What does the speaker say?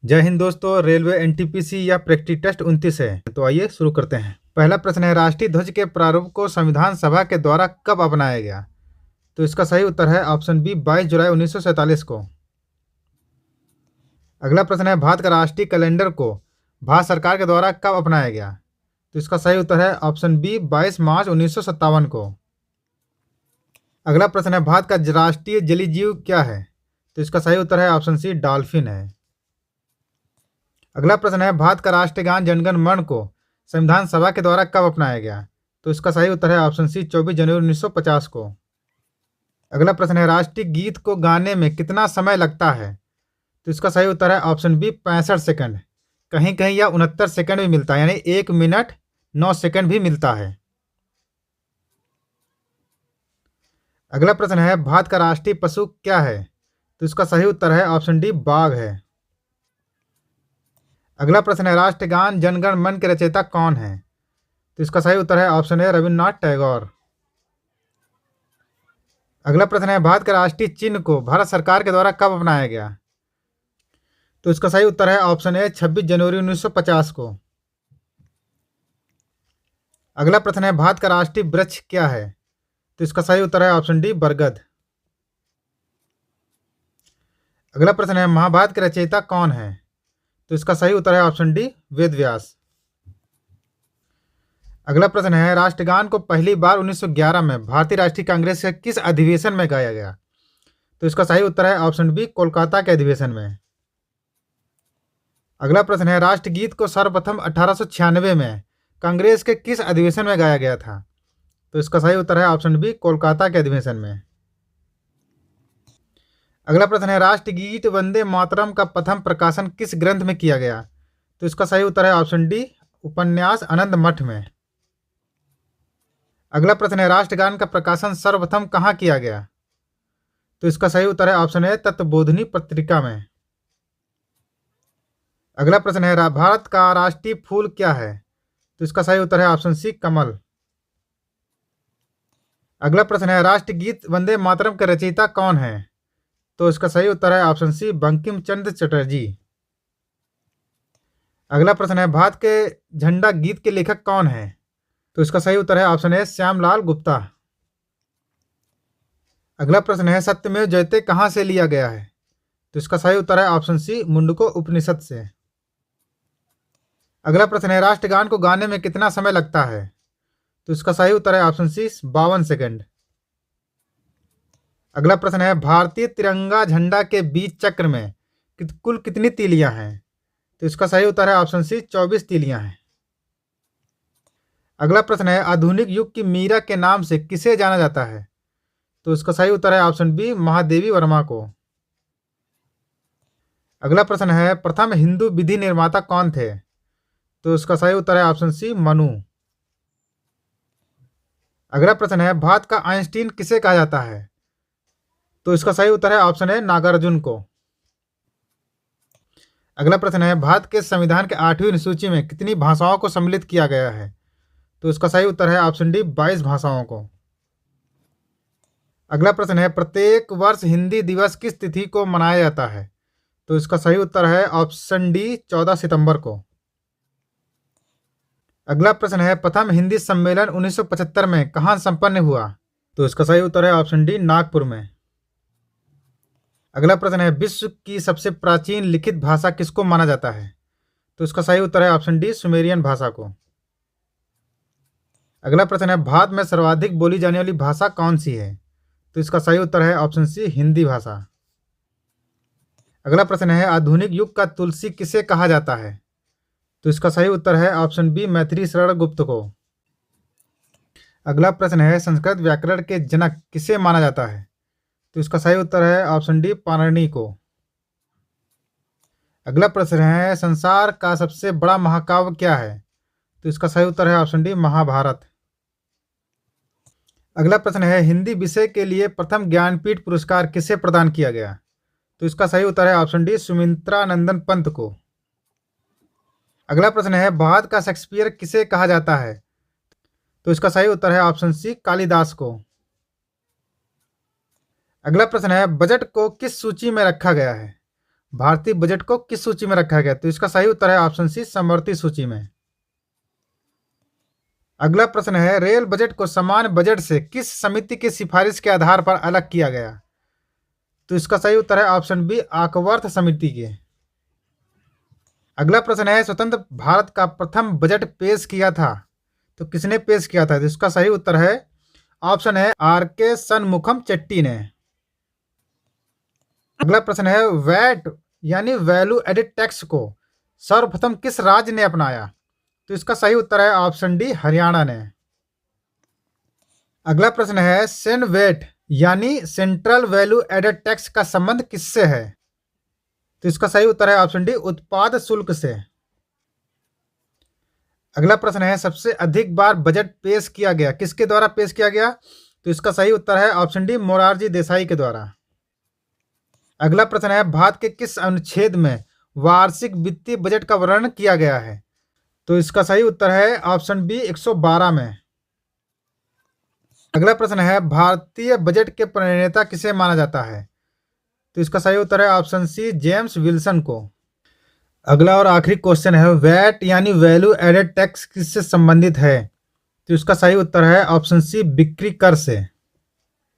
जय हिंद दोस्तों। Railway NTPC या प्रैक्टिस टेस्ट 29 है, तो आइए शुरू करते हैं। पहला प्रश्न है, राष्ट्रीय ध्वज के प्रारूप को संविधान सभा के द्वारा कब अपनाया गया? तो इसका सही उत्तर है ऑप्शन बी 22 जुलाई 1947 को। अगला प्रश्न है, भारत का राष्ट्रीय कैलेंडर को भारत सरकार के द्वारा कब अपनाया गया? तो इसका सही उत्तर है ऑप्शन बी 22 मार्च 1957 को। अगला प्रश्न है, भारत का राष्ट्रीय जलीय जीव क्या है? तो इसका सही उत्तर है ऑप्शन सी डॉल्फिन है। अगला प्रश्न है, भारत का राष्ट्रीय गान जनगण मन को संविधान सभा के द्वारा कब अपनाया गया? तो इसका सही उत्तर है ऑप्शन सी 24 जनवरी 1950 को। अगला प्रश्न है, राष्ट्रीय गीत को गाने में कितना समय लगता है? तो इसका सही उत्तर है ऑप्शन बी 65 सेकंड। कहीं कहीं यह 69 सेकंड भी मिलता है, यानी 1 मिनट 9 सेकंड भी मिलता है। अगला प्रश्न है, भारत का राष्ट्रीय पशु क्या है? तो इसका सही उत्तर है ऑप्शन डी बाघ है। अगला प्रश्न है, राष्ट्रगान जनगण मन के रचयिता कौन है? तो इसका सही उत्तर है ऑप्शन ए रविन्द्रनाथ टैगोर। अगला प्रश्न है, भारत के राष्ट्रीय चिन्ह को भारत सरकार के द्वारा कब अपनाया गया? तो इसका सही उत्तर है ऑप्शन ए 26 जनवरी 1950 को। अगला प्रश्न है, भारत का राष्ट्रीय वृक्ष क्या है? तो इसका सही उत्तर है ऑप्शन डी बरगद। अगला प्रश्न है, महाभारत के रचयिता कौन है? तो इसका सही उत्तर है ऑप्शन डी वेद व्यास। अगला प्रश्न है, राष्ट्रगान को पहली बार 1911 में भारतीय राष्ट्रीय कांग्रेस के किस अधिवेशन में गाया गया? तो इसका सही उत्तर है ऑप्शन बी कोलकाता के अधिवेशन में। अगला प्रश्न है, राष्ट्रगीत को सर्वप्रथम 1896 में कांग्रेस के किस अधिवेशन में गाया गया था? तो इसका सही उत्तर है ऑप्शन बी कोलकाता के अधिवेशन में। अगला प्रश्न है, राष्ट्रगीत वंदे मातरम का प्रथम प्रकाशन किस ग्रंथ में किया गया? तो इसका सही उत्तर है ऑप्शन डी उपन्यास आनंद मठ में। अगला प्रश्न है, राष्ट्रगान का प्रकाशन सर्वप्रथम कहाँ किया गया? तो इसका सही उत्तर है ऑप्शन है तत्वबोधिनी पत्रिका में। अगला प्रश्न है, भारत का राष्ट्रीय फूल क्या है? तो इसका सही उत्तर है ऑप्शन सी कमल। अगला प्रश्न है, राष्ट्रगीत वंदे मातरम के रचयिता कौन है? तो इसका सही उत्तर है ऑप्शन सी बंकिम चंद्र चटर्जी। अगला प्रश्न है, भारत के झंडा गीत के लेखक कौन है? तो इसका सही उत्तर है ऑप्शन ए श्यामलाल गुप्ता। अगला प्रश्न है, सत्यमेव जयते कहाँ से लिया गया है? तो इसका सही उत्तर है ऑप्शन सी मुंडको उपनिषद से। अगला प्रश्न है, राष्ट्रगान को गाने में कितना समय लगता है? तो इसका सही उत्तर है ऑप्शन सी 52 सेकंड। अगला प्रश्न है, भारतीय तिरंगा झंडा के बीच चक्र में कुल कितनी तीलियां हैं? तो इसका सही उत्तर है ऑप्शन सी 24 तीलियां हैं। अगला प्रश्न है, आधुनिक युग की मीरा के नाम से किसे जाना जाता है? तो इसका सही उत्तर है ऑप्शन बी महादेवी वर्मा को। अगला प्रश्न है, प्रथम हिंदू विधि निर्माता कौन थे? तो इसका सही उत्तर है ऑप्शन सी मनु। अगला प्रश्न है, भारत का आइंस्टीन किसे कहा जाता है? तो इसका सही उत्तर है ऑप्शन है नागार्जुन को। अगला प्रश्न है, भारत के संविधान के 8वीं अनुसूची में कितनी भाषाओं को सम्मिलित किया गया है? तो इसका सही उत्तर है ऑप्शन डी 22 भाषाओं को। अगला प्रश्न है, प्रत्येक वर्ष हिंदी दिवस किस तिथि को मनाया जाता है? तो इसका सही उत्तर है ऑप्शन डी 14 सितंबर को। अगला प्रश्न है, प्रथम हिंदी सम्मेलन 1975 में कहाँ संपन्न हुआ? तो इसका सही उत्तर है ऑप्शन डी नागपुर में। अगला प्रश्न है, विश्व की सबसे प्राचीन लिखित भाषा किसको माना जाता है? तो इसका सही उत्तर है ऑप्शन डी सुमेरियन भाषा को। अगला प्रश्न है, भारत में सर्वाधिक बोली जाने वाली भाषा कौन सी है? तो इसका सही उत्तर है ऑप्शन सी हिंदी भाषा। अगला प्रश्न है, आधुनिक युग का तुलसी किसे कहा जाता है? तो इसका सही उत्तर है ऑप्शन बी मैथिली शरण गुप्त को। अगला प्रश्न है, संस्कृत व्याकरण के जनक किसे माना जाता है? तो इसका सही उत्तर है ऑप्शन डी पाणिनि को। अगला प्रश्न है, संसार का सबसे बड़ा महाकाव्य क्या है? तो इसका सही उत्तर है ऑप्शन डी महाभारत। अगला प्रश्न है, हिंदी विषय के लिए प्रथम ज्ञानपीठ पुरस्कार किसे प्रदान किया गया? तो इसका सही उत्तर है ऑप्शन डी सुमित्रा नंदन पंत को। अगला प्रश्न है, भारत का शेक्सपियर किसे कहा जाता है? तो इसका सही उत्तर है ऑप्शन सी कालिदास को। अगला प्रश्न है, बजट को किस सूची में रखा गया है? भारतीय बजट को किस सूची में रखा गया? तो इसका सही उत्तर है ऑप्शन सी, समवर्ती सूची में। अगला प्रश्न है, रेल बजट को सामान्य बजट से किस समिति की सिफारिश के आधार पर अलग किया गया? तो इसका सही उत्तर है ऑप्शन बी, आकवर्थ समिति के। अगला प्रश्न है, स्वतंत्र भारत का प्रथम बजट पेश किया था तो किसने पेश किया था? तो इसका सही उत्तर है ऑप्शन है आर.के. शनमुखम चेट्टी ने। अगला प्रश्न है, वैट यानी वैल्यू एडिड टैक्स को सर्वप्रथम किस राज्य ने अपनाया? तो इसका सही उत्तर है ऑप्शन डी, हरियाणा ने। अगला प्रश्न है, सेनवेट यानी सेंट्रल वैल्यू एडेड टैक्स का संबंध किससे है? तो इसका सही उत्तर है ऑप्शन डी, उत्पाद शुल्क से। अगला प्रश्न है, सबसे अधिक बार बजट पेश किया गया किसके द्वारा पेश किया गया? तो इसका सही उत्तर है ऑप्शन डी, मोरारजी देसाई के द्वारा। अगला प्रश्न है, भारत के किस अनुच्छेद में वार्षिक वित्तीय बजट का वर्णन किया गया है? तो इसका सही उत्तर है ऑप्शन बी, 112 में। अगला प्रश्न है, भारतीय बजट के प्रणेता किसे माना जाता है? तो इसका सही उत्तर है ऑप्शन सी, जेम्स विल्सन को। अगला और आखिरी क्वेश्चन है, वैट यानी वैल्यू एडेड टैक्स किससे संबंधित है? तो इसका सही उत्तर है ऑप्शन सी, बिक्री कर से।